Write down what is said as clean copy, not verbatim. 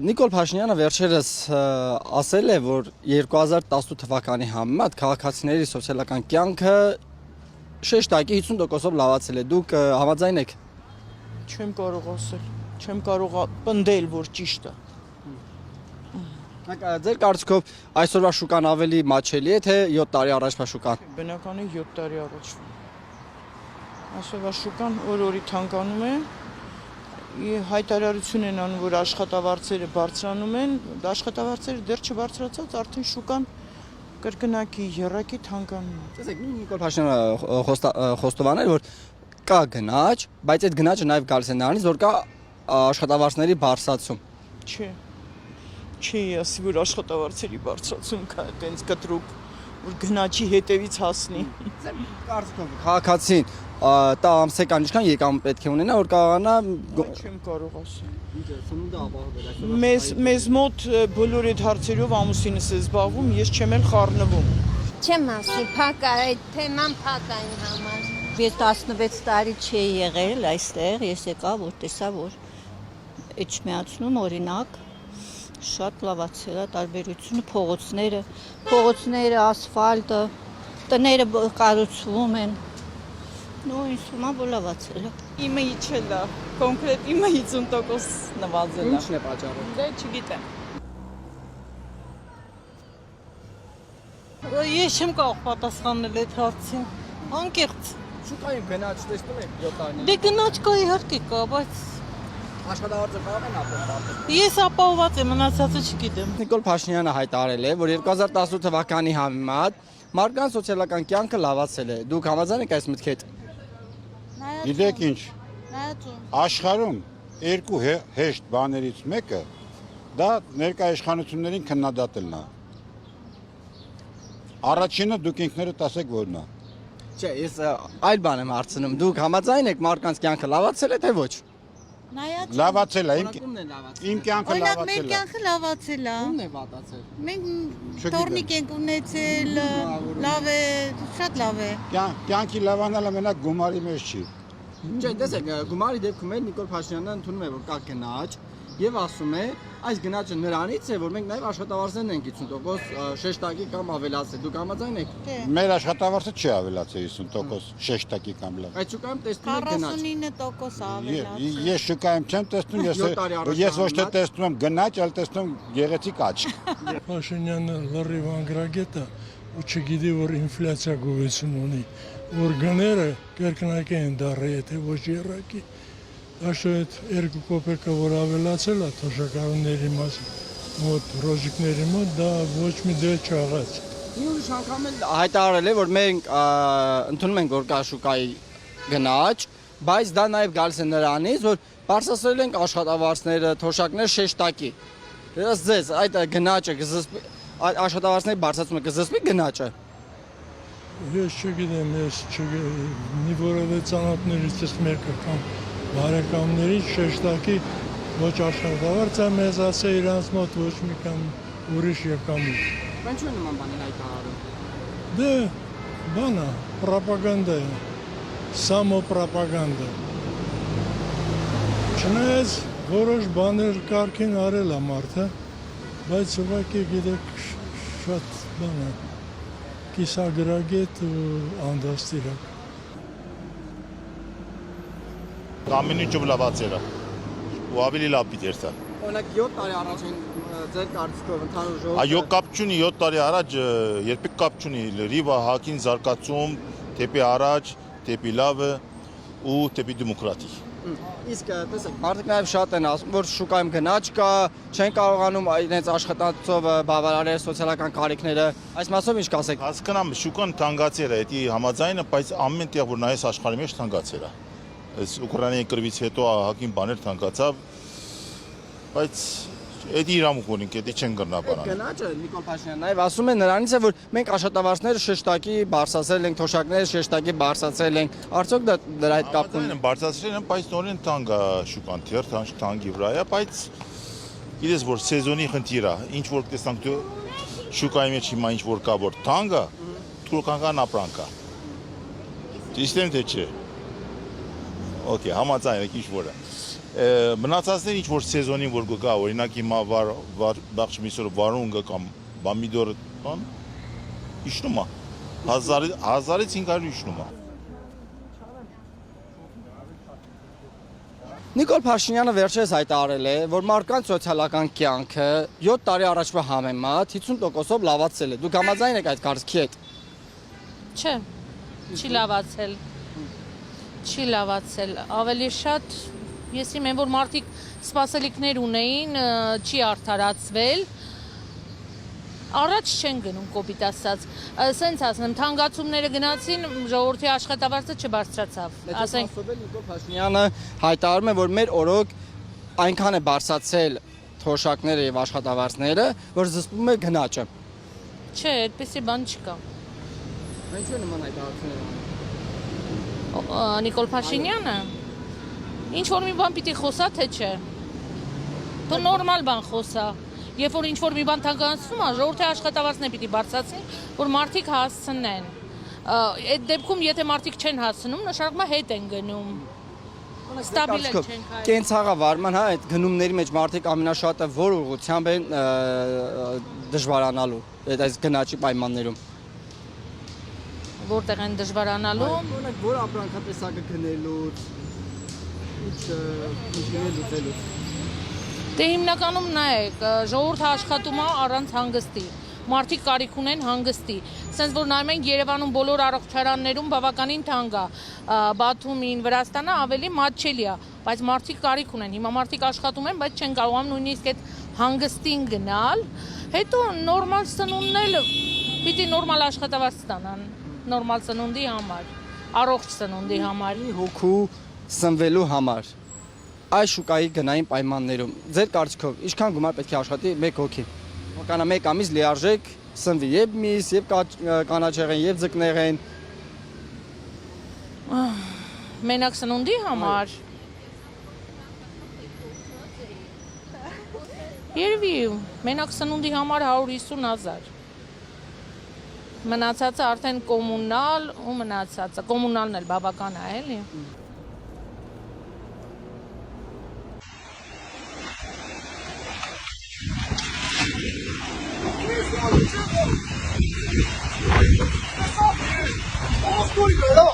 Նիկոլ Փաշինյանը վերջերս ասել է, որ 2018 թվականի համեմատ քաղաքացիների սոցիալական կյանքը շեշտակի 50%-ով լավացել է։ Դուք համաձայն եք։ Չեմ կարող ասել, չեմ կարող պնդել, որ ճիշտ է։ Ձեր կարծիքով այսօրվա շուկան ավելի մատչելի է, թե 7 տարի առաջվա շուկան։ Բնական է 7 տարի առաջվա։ Այսօրվա շուկան օր-օրի թանկանում է։ Հայտարարություն են անում, որ աշխատավարձերը բարձրանում են, աշխատավարձերը դեռ չբարձրացած, արդեն շուկան կրկնակի, եռակի թանկանում է։ Տեսեք, Նիկոլ Փաշինյանը խոստովանել, որ կա գնաճ, բայց այդ գնաճը նաև գալիս է նրանից, որ կա աշխատավարձների բարձրացում։ Չի ասի, որ աշխատավարձերի բարձրացում կա, այտենց կտրուկ, որ գնաճի հետևից հասնի։ Կարծիքով քաղաքացին տա ամսական ինչքան եկամուտ պետք է ունենա, որ կարողանա Չեմ կարող ասել։ Մեզ մոտ բոլոր այդ հարցերով ամուսինս է զբաղվում, ես չեմ էլ խառնվում։ Չեմ ասի, փակ է, այդ թեման փակ է իմ համար։ Ես 16 տարի չի եղել այստեղ, ես եկա, որ տեսա, որ իջմիացնում օրինակ շատ լավացել է տարբերությունը, փողոցները, ասֆալտը, տները կառուցվում են։ Ну, ինձ թվում է, որ լավացել է։ Իմը իջել է, կոնկրետ իմը 50% նվազել է։ Ինչն է պատճառը։ Դե չգիտեմ։ Ես չեմ կարող պատասխանել այդ հարցին։ Անկեղծ։ Շուկայում գնաճ տեսնում եք 7 տարի։ Դե գնաճ կա իհարկե կա, բայց Աշխատավարձը կարող են ապահովել։ ես ապահոված եմ, մնացածը չգիտեմ։ Նիկոլ Փաշինյանը հայտարարել է, որ 2018 թվականի համեմատ մարդկանց սոցիալական կյանքը լավացել է։ Դուք համաձայն եք այս մտքի հետ։ Գիտեք ինչ, աշխարհում երկու հեշտ բաներից մեկը դա ներկայաշխանություններին քննադատելն է։ Առաջինը դուք ինքներդ ասեք որն է։ Չէ, ես այլ բան եմ հարցնում։ Դուք համաձայն եք մարդկանց կյանքը լավացել է, թե ոչ։ Լավացել է, իմ կյանքը Օրինակ մեր լավացել է։ կյանքը լավացել է։ Ո՞ւմն է վատացել։ Մենք տորնիկ ենք ունեցել, լավ է, շատ լավ է։ Կյանքի լավանալը մենակ գումարի մեջ չի։ Չէ, տեսեք, գումարի դեպքում էլ Նիկոլ Փաշինյանը ընդունում է, որ կա գնաճ եւ ասում է, այս գնաճը նրանից է, որ մենք նաեւ աշխատավարձներն ենք 50% շեշտակի կամ ավելացել։ Դուք համաձայն եք։ Մեր աշխատավարձը չի ավելացել 50% շեշտակի կամ լավ։ Այդ շուկայում տեսնում եք գնաճ։ 49% ավելացել։ Ես շուկայում չեմ տեսնում, ես ոչ թե տեսնում եմ գնաճ, այլ տեսնում գեղեցիկ աչք։ Փաշինյանը լրիվ անգրագետ է ու չգիտի, որ ինֆլյացիա գոյություն ունի, որ գները կրկնակի են դառը, եթե ոչ եռակի։ Աշո այդ 2 կոպեկը, որ ավելացել է թոշակառուների մոտ, ռոժիկների մոտ, դա ոչ մի դե չաղաց։ Ուրիշ անգամ էլ հայտարարել է, որ մենք ընդունում ենք, որ կա շուկայի գնաճ, բայց դա նաև գալիս է նրանից, որ բարձրացրել ենք աշխատավարձները, թոշակները շեշտակի։ Ես ձեզ այդ գնաճը կզսպի, աշխատավարձների բարձրացումը կզսպի գնաճը։ Ես չգիտեմ, մի որևէ ծանոթներից ես մեկը կամ բարեկամներից շեշտակի ոչ աշխատավարձ է մեզ ասել իրանց մոտ ոչ մի կամ ուրիշ եկամուտ։ Ինչու է նման բաներ հայտարարում։ Դե բան է, պրոպագանդա է, սամոպրոպագանդա։ Չնայած որոշ բաներ կարգին արել է մարդը, բայց ուղղակի գիտեք շատ բան է, կիսագրագետ ու անդաստիրակ։ Ամեն ինչով լավացել է ու ավելի լավ պիտի երթա։ Օրինակ 7 տարի առաջ ձեր կարծիքով ընդհանուր ժողովուրդը Այո, կապ չունի 7 տարի առաջ, երբեք կապ չունի լրիվ հակին զարգացում, դեպի առաջ, դեպի լավը ու դեպի դեմոկրատիկ։ Իսկ տեսեք, մարդիկ նաև շատ են ասում, որ շուկայում գնաճ կա, չեն կարողանում իրենց աշխատանքով բավարարել սոցիալական կարիքները։ Այս մասով ինչ կասեք։ Հասկանամ, շուկան թանկացել է, դա համաձայն է, բայց ամեն տեղ որ նայես աշխարհի մեջ թանկացել է։ Այս Ուկրաինայի կրվից հետո ահագին բաներ թանկացավ, բայց Էդի իրավունք ունենք, էդի չեն գտնաբանան։ Գնաճը Նիկոլ Փաշինյանն նաև ասում է նրանից է, որ մենք աշխատավարձները շեշտակի բարձրացրել ենք, թոշակները շեշտակի բարձրացրել ենք։ Արդյոք դա դրա հետ կապ ունի։ Բարձրացրել են, բայց նորեն թանկ է շուկան, թեր թանկի վրա է, բայց գիտես որ սեզոնի խնդիր է, ինչ որ տեսանք դու շուկայի մեջ հիմա ինչ որ կա որ թանկ է, թուրքական ապրանք է։ Ճիշտ եմ թե չէ։ Okay, համաձայն եք ինչ որը։ Մնացածներ ինչ որ սեզոնին որ կգա, օրինակ հիմա բախշ միսօր վարունգը կամ բամիդորը բան իջնում է 1000-ից 500 իջնում է։ Նիկոլ Փաշինյանը վերջերս հայտարարել է, որ մարդկանց սոցիալական կյանքը 7 տարի առաջվա համեմատ 50%-ով լավացել է։ Դուք համաձայն եք այդ կարծիքի հետ։ Չէ, չի լավացել։ Չի լավացել։ Ավելի շատ ես իմեմ, որ մարդիկ սպասելիքներ ունեին, չի արդարացվել։ Առաջ չեն գնում կոպիտ ասած։ Սենց ասեմ, թանկացումները գնացին, ժողովրդի աշխատավարձը չբարձրացավ։ Ասենք Նիկոլ Փաշինյանը հայտարարում է, որ մեր օրոք այնքան է բարձրացել թոշակները եւ աշխատավարձները, որ զսպում է գնաճը։ Չէ, այդպեսի բան չկա։ Ինչու է նման հայտարարություններ Նիկոլ Փաշինյանը ինչ որ մի բան պիտի խոսա, թե չէ։ Դու նորմալ բան խոսա։ Երբ որ ինչ-որ մի բան թանկացնում է, ժողովրդի աշխատավարձները պիտի բարձրացնի, որ մարդիկ հասցնեն։ Այդ դեպքում, եթե մարդիկ չեն հասցնում, նշանակում է հետ են գնում։ Ստաբիլ չեն քայլում։ Կենցաղավարման, հա, այդ գնումների մեջ մարդիկ ամենաշատը որ ուղղությամբ են դժվարանալու այդ գնաճի պայմաններում։ Որտեղ են դժվարանալու։ Օրինակ, որ ապրանքատեսակը գնելուց, ինչ լուծելուց։ Դե հիմնականում նայեք, ժողովուրդը աշխատում է առանց հանգստի, մարդիկ կարիք ունեն հանգստի, սենց որ նայում ենք Երևանում բոլոր առողջարաններում բավականին թանկ է, Բաթումին, Վրաստանը ավելի մատչելի է, բայց մարդիկ կարիք ունեն, հիմա մարդիկ աշխատում են, բայց չեն կարողանում նույնիսկ այդ հանգստին գնալ, հետո նորմալ սնունդն էլ պիտի նորմալ աշխատավարձ ստանան, նորմալ սնունդի համար, առողջ սնունդի համար։ Հոգու սնվելու համար։ Այս շուկայի գնային պայմաններում ձեր կարծիքով ինչքան գումար պետք է աշխատի մեկ հոգի։ Կանա մեկ ամիս լիարժեք սնվի եւ միս, եւ կանաչեղեն, եւ ձկնեղեն։ Մենակ սնունդի համար։ Երևի մենակ սնունդի համար 150,000։ Մնացածը արդեն կոմունալ ու մնացածը։ Կոմունալն էլ բավական է, էլի։ Oscuro,